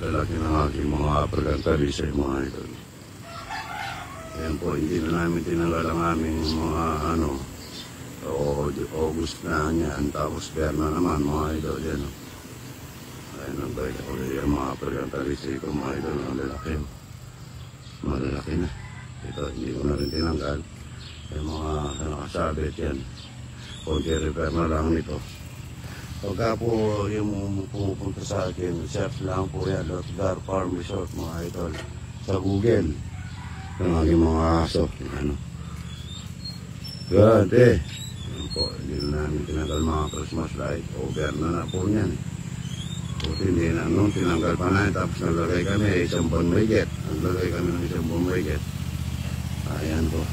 lalaki ng aking mga pagkantalisay mga idol. Ayan po, hindi na namin tinanggal ang aming mga August na yan, tapos Berna naman mga idol. Yan o. Ayan ang balik ako yung mga pagkantalisay ko mga idol ng lalaki. Malalaki na. Ito, hindi ko na rin tinanggal. Yung mga nakasabit yan. Konti repair na lang nito. Pagka po yung pumupunta sa akin, search lang po yan, Lotgar Farm Resort mga idol. Sa Google. Yung aking mga aso. Ano. Gante. Yan po, hindi na namin tinanggal mga Christmas light. Over na po yan. Buti hindi na nung tinanggal pa na. Tapos naglagay kami isang buwan mayget. Naglagay kami ng isang buwan mayget. Ayan po.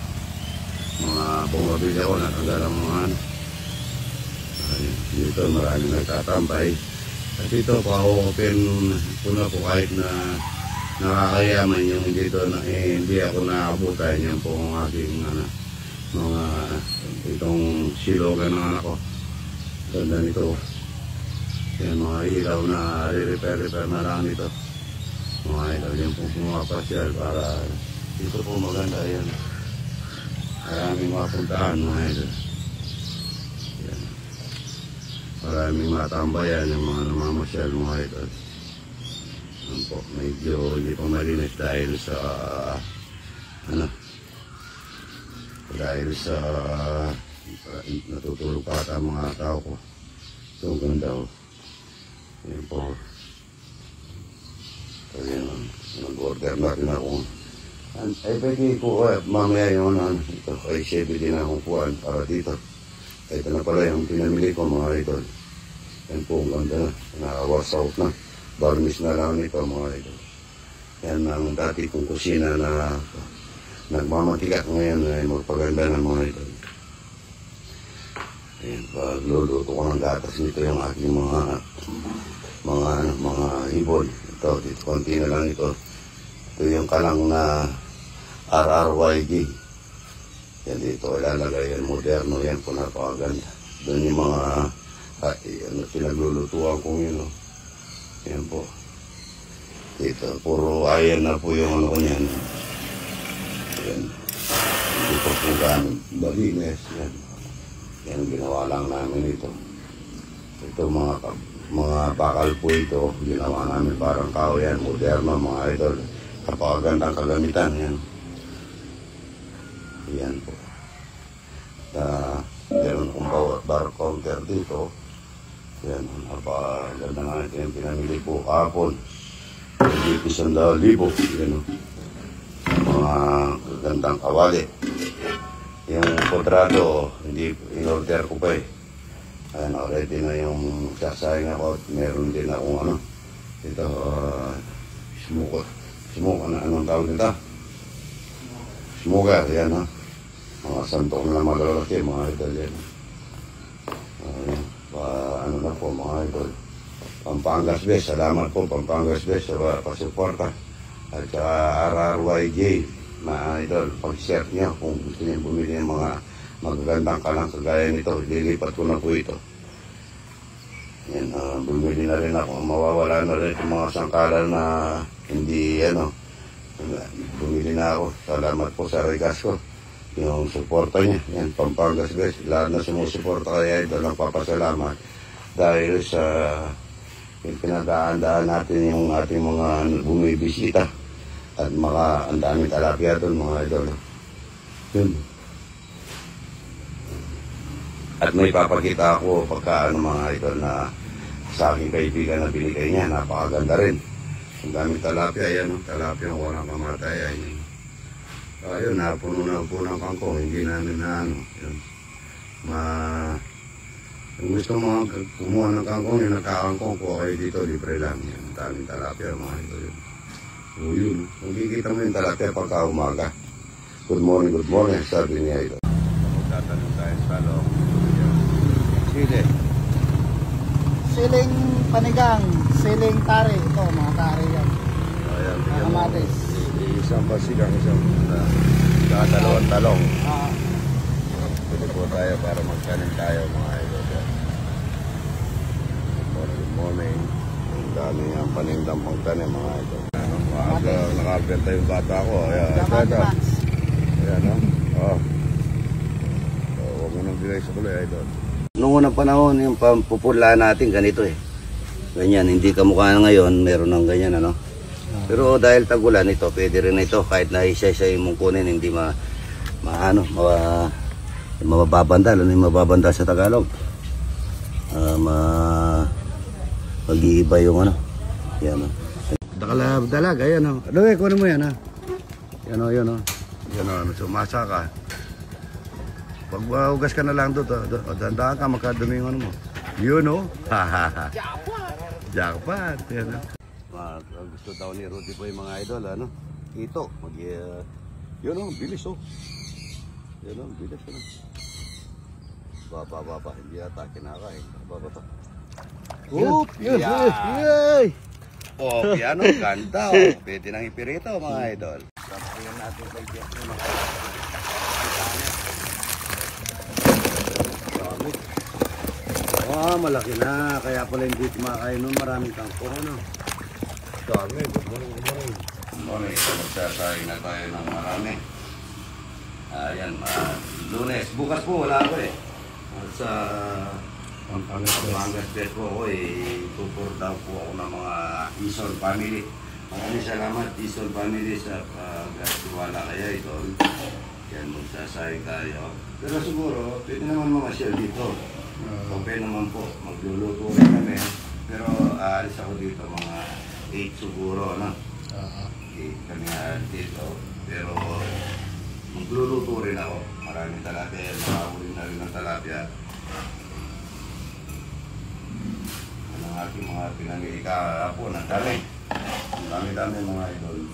Mga bumabili ako, natanggal ang mga ano. Dito maraming nagtatambay. At dito pa-open ko na po kahit na nakakayaman yung dito na hindi ako naabutan. Yan po ang aking mga itong silogan ng anak ko. Ganda nito. Yan mga ilaw na repair na lang nito. Mga ilaw yan po pumapasyal para dito po maganda yan. Maraming mapuntahan mga idol. Yan. Maraming matambayan yung mga namamasyal mga idol. Yan po, medyo hindi pa malinis dahil sa natutulog pa ata mga tao ko. So ganda o. Yan po. So yan, nag-order natin ako. Ay, pwede ko, mamaya yung ito, ay siyempre din akong kuhaan para dito. Ito na pala yung pinamili ko mga idol. Yan po, ang ganda na. Naka-wash out na. Varnish na lang nito mga idol. Yan ang dati kong kusina na nagmamatikat ngayon ay magpaganda ng mga idol. Ayan, pagluluto ko ng gatas nito yung aking mga ibon. Ito, dito, konti na lang ito. Ito yung kalang na RRYG. Yan dito, ilalagay yan. Moderno yan po, napakaganda. Doon yung mga pinaglulutuan kong yun. Yan po. Dito, puro ayan na po yung ano niyan. Yan. Dito po gamit. Balines. Yan. Yan, ginawa lang namin ito. Ito mga bakal po ito. Ginawa namin parang kahoy yan. Moderno mga idol. Kapagandang kagamitan yan. Yan po. Meron kong bar counter dito. Yan. Napaganda nga ito yung pinamili po kahapon. Dito 100,000. Yan o. Mga gandang kawali. Yung podrado, hindi in-order ko pa eh. Ayan, already na yung sasayang ako. Meron din akong ito, smoke na anong tawag nito? Smoker, yan ha. Mga santong na malalaki, mga idol yan. Ayan, na po mga idol. Pampangas Best, salamat po Pampangas Best sa pasuporta. At saka RRYJ, mga idol, pag-share niyo kung gusto niyo bumili ng mga magagandang kalang kagaya nito. Lilipat ko na po ito. Yan, bumili na rin ako. Mawawala na rin itong mga sangkalan na hindi, bumili na ako. Salamat po sa regas ko. Yung suporta niya. Yan, Pampangas Best. Lahat na sumusuporta kaya ito. Nagpapasalamat. Dahil sa pinagdaan natin yung ating mga bumibisita. At ang daming talapia doon mga idol. Yun. At may papakita ako pagka mga idol na sa aking kaibigan na binigay niya. Napakaganda rin. Ang daming talapia yan. Talapia ko walang kamatay. Ayun, napuno na po ng kangkong. Hindi namin na Yun. Kung gusto mo kumuha ng kangkong, yung nagkakangkong ko kayo dito, libre lang. Yan. Ang daming talapia mga idol. So yun, kung kikita mo yung talapia pagka umaga. Good morning, sabi niya ito. Magtatanong tayo sa loob. Sili. Siling panigang, siling tare. Ito, mga tare yan. Ayan, mga kamatis. Isang pasigang, isang dalawang talong. Pwede po tayo para magkanin tayo mga idol. Good morning. Dami ang panindang pangtanim mga ito. Nakabenta yung bata ko. Ayan, ayan, oh. Huwag mo nang bilay sa kulay, idol. Noong unang panahon, yung pupula natin, ganito eh. Ganyan, hindi kamukha na ngayon, meron ng ganyan, ano. Pero dahil tagulan ito, pwede rin ito. Kahit na isa-isa yung mong kunin, hindi mababanda, lalo yung mababanda sa Tagalog. Mag-iiba yung ano. Yan, oh. Dalag, ayan, oh. Luwe, kunin mo yan, ha. Yan, oh, yan, oh. Yan, oh, sumasa ka. Pag ugas ka na lang doon, dandaan ka, makadumi yung ano mo. Yun, oh. Jackpot. Yan, oh. Gusto daw ni Rudy po yung mga idol, ano? Ito, yun, oh, bilis, oh. Yan, oh, bilis, ano. Baba, hindi yata kinakain. Baba pa. Oop, yun. Oh, piano, ganda, oh. Pwede nang ipirito, mga idol. Sabihin natin kay Jeff yung mga malaki na. Kaya pala hindi kumakain nun. Maraming tangko, no? Dami, good morning. Good morning. Magsasahin na tayo ng marami. Ayan, Lunes. Bukas po, wala ako eh. Sa Pampangas Best po ako eh. Tupor daw po ako ng mga Ison family. Maraming salamat Ison family sa pagkatiwala kaya ito. Yan, magsasahin tayo. Pero siguro, pwede naman mga share dito. Okay naman po, magluluto rin kami. Pero aalis ako dito mga 8 siguro, no? 8 kami dito. Pero magluluto rin ako. Maraming talapia, makahuli na rin ng talapia. Yan ang aking mga pinamili kahapon. Ang dami mga idol.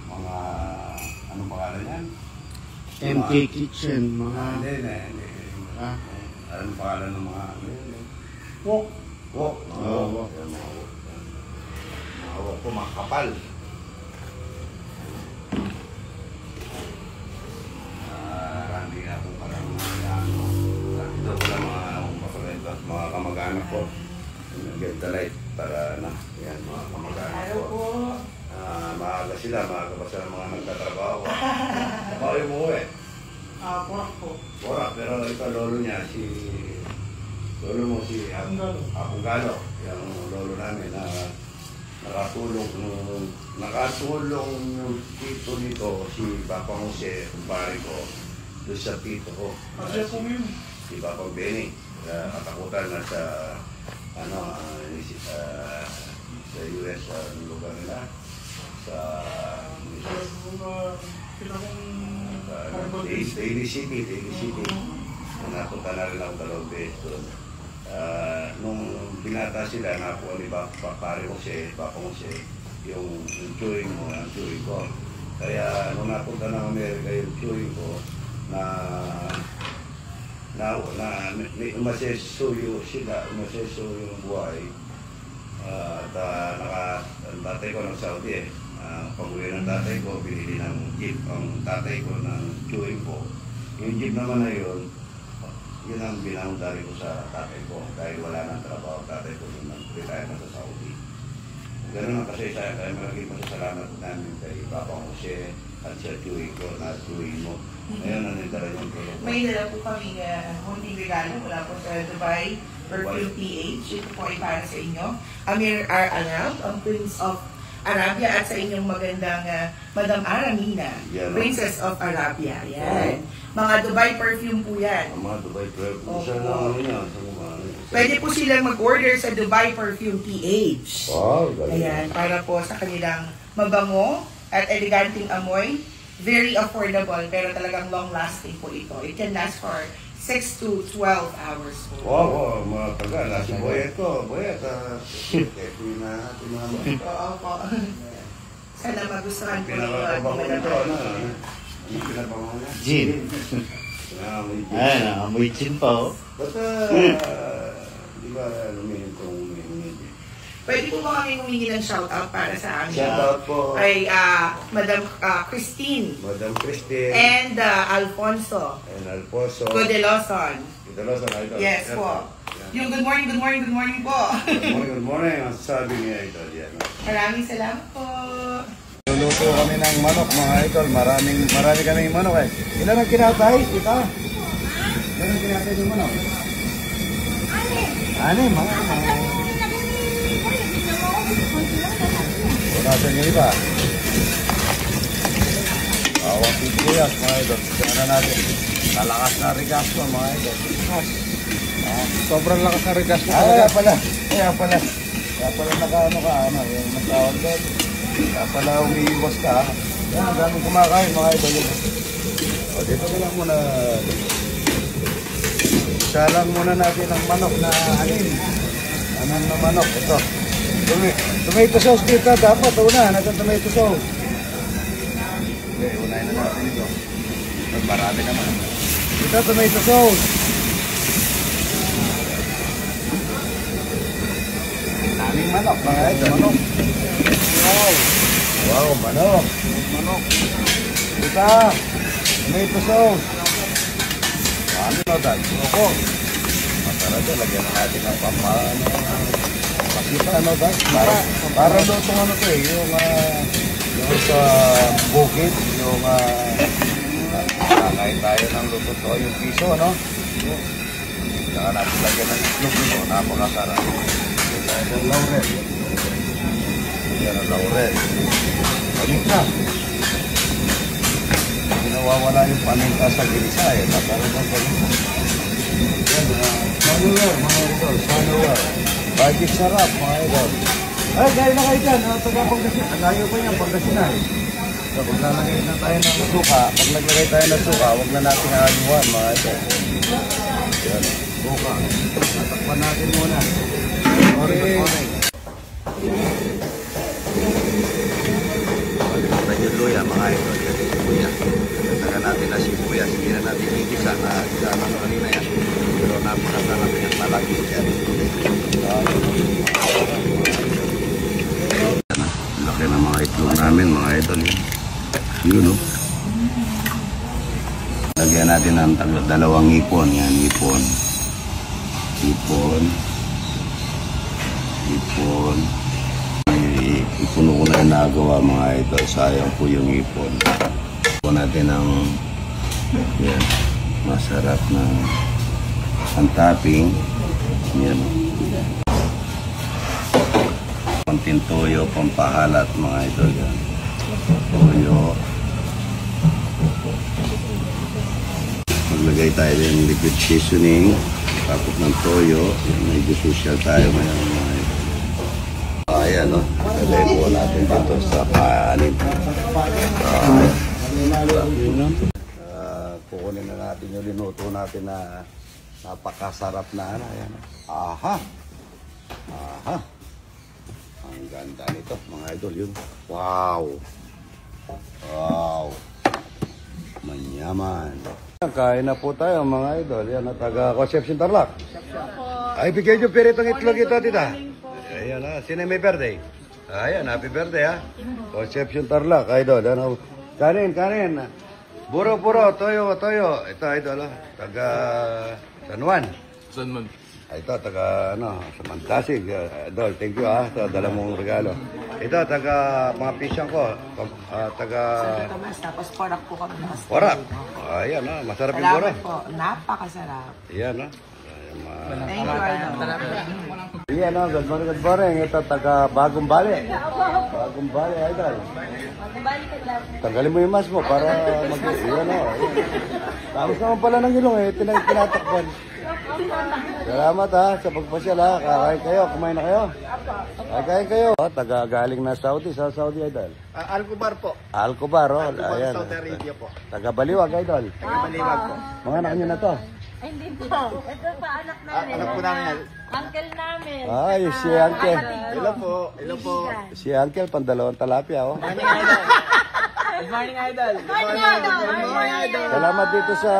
Mga, anong pangalan yan? MK Kitchen, mga... Hindi. Anong pangalan ng mga... Wok. Wok. Wok. Mga wok po, mga kapal. Randi na po parang ito po lang mga kamag-anak ko. Get the light para na. Yan, mga kamag-anak ko. Maaga sila, maaga pa sila mga nagtatrabaho. Trabaho yung mo eh. Porak po. Porak, pero ito lolo niya, lolo mo si Apong Galo. Yung lolo namin na nakatulong yung tito nito, si Papa Jose, kumpare ko, doon sa tito ko. Si Papa Benny, katakutan na sa sa US, sa lugar nila. Sa Daly City. Napunta na rin ako dalawang beses doon. Nung binata sila, nakuha ni Papa Jose, yung chewing ko. Kaya nung napunta ng Amerika yung chewing ko, umasesuyo yung buhay. At ang tatay ko ng Saudi eh. Pag-uwi ng tatay ko, binili ng jeep ang tatay ko ng chewing ko. Yung jeep naman na yun ang binaundari ko sa tatay ko. Dahil wala nang trabaho, tatay ko yung nag-retire na sa Saudi. Ganun ang kasi kaya malaking masasalamat namin kay Papa Jose at sa chewing ko na chewing mo. Ngayon, nanindara yung tulong ko. May dala po kami munting regalo mula po sa Dubai Perfume PH. Ito po ay para sa inyo. Amir R. Arab, ang Prince of Arabia, at sa inyong magandang Madam Aramina, Princess of Arabia. Yan. Mga Dubai perfume po yan. Mga Dubai perfume. Saan yan? Pwede po silang mag-order sa Dubai Perfume PH. Wow, galing. Ayan, para po sa kanilang mabango at eleganteng amoy. Very affordable, pero talagang long-lasting po ito. It can last for 6 to 12 hours po. Wow, mga tagal. Si Boyet, natin naman. Oo po. Sana magustuhan po ninyo. Pinapabango nito, ano? Yung pinapabango niya? Gin. Ayan, amoy gin pa, oh. Basta, di ba, lumihin kong lumihin. Pwede po ba kami humingi ng shoutout para sa amin? Shoutout po. Kay Madam Christine. Madam Christine. And Alfonso. And Alfonso. Godeloson. Godeloson, ito. Yes po. Yan. Yung good morning po. Good morning. Ang sabi niya ito. Yan. Maraming salamat po. Luluto kami ng manok mga idol. Marami kaming manok eh. Ilan ang kinatay? Ika? Ilan ang kinatay ng manok? Ano mga wala sa inyo iba. Awang pipiyas mga idol. Tignan na natin. Nalakas na rigas ko mga idol. Sobrang lakas na regas mo. Kaya pala nakaano ka, yung nagtawag doon. Kaya pala umiiwas ka. Yan, ang daming kumakain mga idol. O, dito ko lang muna. Isa lang muna natin ang manok na anin. Anan na manok, ito. Tomato sauce dito, dapat una, natin tomato sauce. Okay, unahin na natin ito. Marami naman. Ito, tomato sauce. Daming manok, mga idol. Manok. Wow, manok. Ito, tomato sauce. Ano na dahil? Opo. Masarap yun, lagyan na natin ng pamano. Makita ano dahil? Para lutong ano to eh, yung sa bukid, yung kakain tayo ng luto to, yung piso, no? Saka natin lagyan ng itlog nito, napakasarap. Yan ang laurel. Yan ang laurel. Paminta. Hindi nawawala yung paminta sa ginisa eh. Masarap ang paminta. Yan, sunware, mga idol. Sunware. Bakit sarap, mga idol. Ay, gaya na kayo dyan. Taga Pangasinan. Layo pa yan, Pangasinan. So, pag lalagay na tayo ng suka, pag naglagay tayo ng suka, huwag na natin haluan, mga idol. Yan, suka. Tatakpan natin muna. Okay. Palimutan yung luya, mga idol. Sibuyas. Tasagan natin na sibuyas. Hindi na natin ikisa na isama na kanina yan. Pero napakasarap yung malaki yan. Laki ng mga itlog namin, mga idol. Yun, no? Lagyan natin ng dalawang ipon. Yan, ipon. Ipuno ko na yung nagawa, mga idol. Sayang po yung ipon. Ipuno natin ng yan, masarap na ang topping. Yan. Konting toyo, pampahalat, mga idol. Yan. Toyo. Maglagay tayo ng liquid seasoning. Tapos ng toyo. Medyo social tayo ngayon, mga idol. Ayan, no? Lagay po natin dito sa kanin. Kukunin na natin yung linuto natin na napakasarap na ano. Ayan. Aha! Ang ganda nito, mga idol. Yun. Wow! Manyaman. Kain na po tayo, mga idol. Yan, taga Concepcion Tarlac. Ay, bigay nyo piritong itlog ito, tita. Ayan na, sino may birthday? Ayan, happy birthday ha. Concepcion Tarlac, idol. Ano? Kanin. Puro, toyo. Ito, idol, taga San Juan. Ito, taga, sa Mantasig. Idol, thank you ha. Ito, dala mong regalo. Ito, taga mga pisyang ko. Taga... Tapos porak po kami. Porak. Ayan ha, masarap yung porak. Salamat po, napakasarap. Ayan ha. Thank you, Arno. Ayan ha, good morning. Ito, taga Bagong Bali. Bagong Bali, idol. Tanggalin mo yung mask mo para Ayan ha. Tapos naman pala ng ilong eh, tinatakpan. Salamat ha, sa pagpasyal ha. Kakain kayo, kumain na kayo. Kakain kayo. Taga galing na Saudi, sa Saudi, idol. Alcobar po. Alcobar, ayan. Saudi Arabia po. Taga Baliwag, idol. Taga Baliwag po. Mga anak nyo na to. Ay, hindi po. Ito pa, anak namin. Anak po namin. Uncle namin. Ay, si Uncle. Hello po. Si Uncle, pandalawang talapia, oh. Good morning, Idol. Salamat dito sa,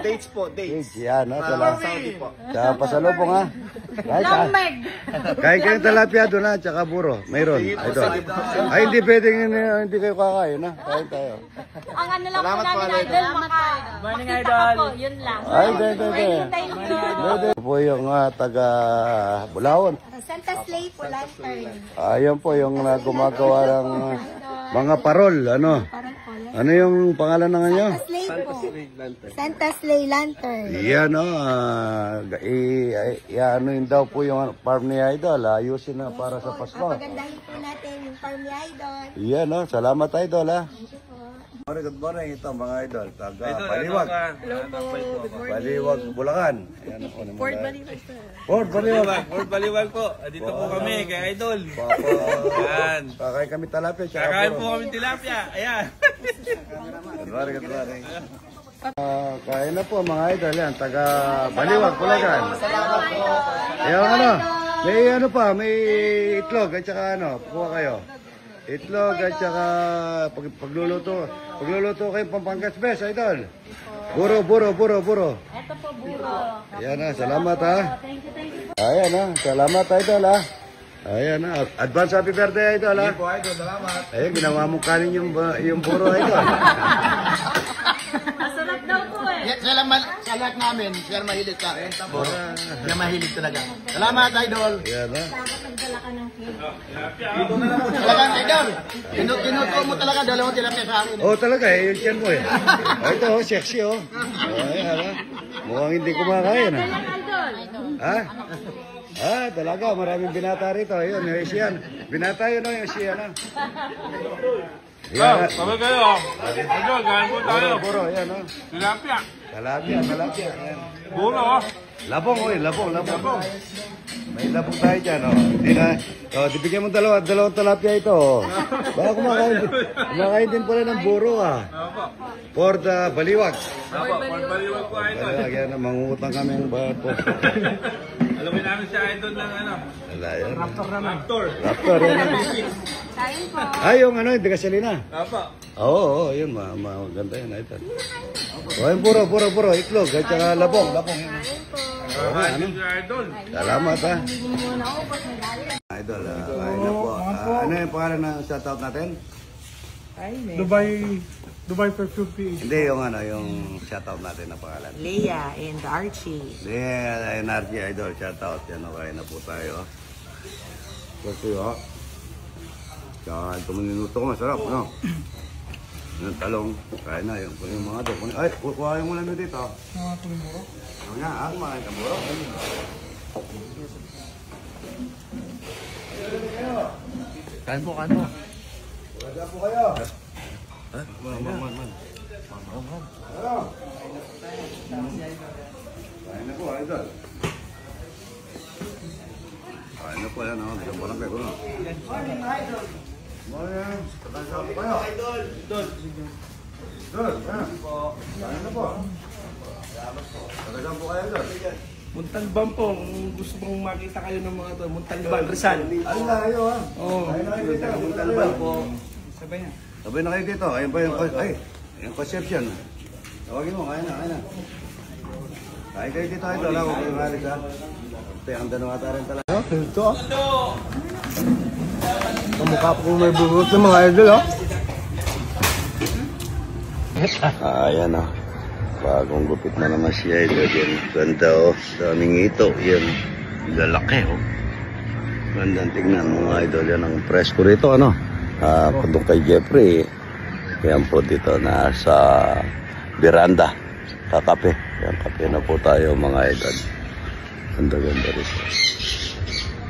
Dates po, dates. Yan, salamat. Saudi po. Sa pasalubong, ha. Longmeg. Kahit kayong tilapia doon, ha, tsaka buro. Mayroon. Idol. Ay, hindi pwedeng, hindi kayo kakain, ha. Kain tayo. Ang ano lang po namin, Idol, Morning, makita Idol. ka po, yun lang. Ay, hindi. Thank you. Ito po yung taga Bulaon. Santa Slay po, lantern. Ayan po yung gumagawa ng mga parol. Ano yung pangalan ng inyo? Slay po. Santa Slay lantern. Yan ano yun daw po yung farm ni Idol. Ayusin na para sa Pasko. Pagandahin po natin yung farm ni Idol. Yan salamat Idol ha. Good morning ito mga Idol. Taga Baliwag. Baliwag, Bulacan. Fort Baliwag. Fort Baliwag. Fort Baliwag po. Dito po kami kay Idol. Yan. Kakain kami talapia. Kakain po kami tilapia. Ayan. Good morning. Kain na po mga Idol yan. Taga Baliwag, Bulacan. Yung may itlog at saka kuha kayo. Itlog at saka pagluluto kayo Pampangas Best, Idol. Buro. Ito po, buro. Ayan salamat ha. Thank you. Ayan salamat Idol ha. Ayan advance happy birthday Idol ha. Po, Idol. Salamat. Ayan, ginawa mo kanin yung buro Idol. Masarap daw po eh. Sa lahat namin, siya mahilig ka. Siya mahilig talaga. Salamat, Idol. Ayan ha. Dapat nagdala ka ng cake. Talagang, Idol. Tinuto mo talaga, dalawang tilapia sa akin. Oh talaga yung tiyan mo eh. Ito sexy Ayan ha. Mukhang hindi kumakain ha. Ha? Talaga, maraming binata rito. Ayun, yung Asian. Binata yun, yung Asian, ha? Yan. Sabi kayo. Idol, kain po tayo. Buro, yan, ha? Tilapia. Talapia. Ayan. Buro. Labong. May labong tayo dyan, Hindi na, bigyan mo dalawang talapia ito, Baka kumakain din pala ng buro, For the Baliwag. Fort Baliwag po, Idol. Yan, mangungutang kami ng bato. Alamin namin si Idol ng Wala yan. Raptor. Raptor, yan. Kain po. Ay, yung hindi gasolina. Apo. Oo, yun, maganda yun, Idol. Yung puro, itlog, at saka labong. Kain po. Idol si Idol. Salamat, ha. Hindi mo naubos na dali. Idol, kain na po. Ano yung pangalan ng shoutout natin? Dubai Perfume PH. Hindi, yung shoutout natin na pangalan. Leah and Archie. Hindi, NRG Idol, shoutout. Yan, kain na po tayo. Kasi, ito minuto ko, masarap, Yung talong, kain na, yung mga doon. Ay, kukuhain mo lang dito. Mga tulimuro. Ano nga, mga kamuro. Kain po. Wala po kayo. Man. Kain na po, Idol. Kain na po yan, Isang barangay ko, Morning, Idol. Morning. Kain po kayo. Idol. Kain na po. Kain po kayo, Idol. Muntalban po. Kung gusto mong makita kayo ng mga to. Muntalban, Rizal. Ay, layo, ha? Oo. Kain na kayo dito. Muntalban po. Sabay na. Sabay na kayo dito. Ayun pa yung conception. Tawagin mo, kain na. Kain kayo dito, Idol. Huwag kayong halit, ha? Ang dalawa rin talaga. Ito Kamukha po kung may buhot ng mga idol, Ayan, bagong gupit na naman siya. Yan, ganda, daming ito. Yan, lalaki, Gandang tignan mga idol. Yan ang presko rito, Kung kay Jeffrey, yan po dito nasa veranda. Kakape. Yan, kape na po tayo mga idol. Ganda rito.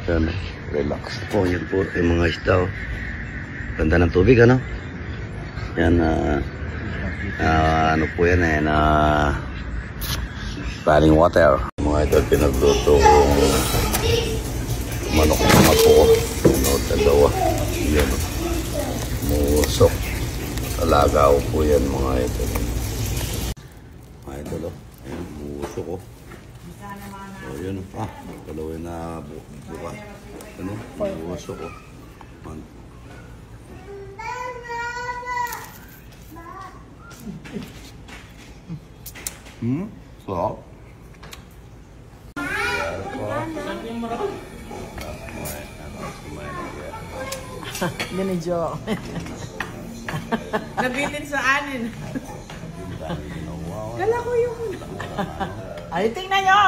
Yan, relax po. Yan po yung mga isda. Ganda ng tubig, Yan, ano po yan, running water. Mga idol, pinagluto kong manok na po. Dalawa. Yan, musok. Alagaw po yan mga idol. Mga idol, ayan, musok ko. Yun, dalawa na buka. Musok ko. So, Ganidyo. Nabitin sa anin. Kala ko yung... Ay, tingnan nyo!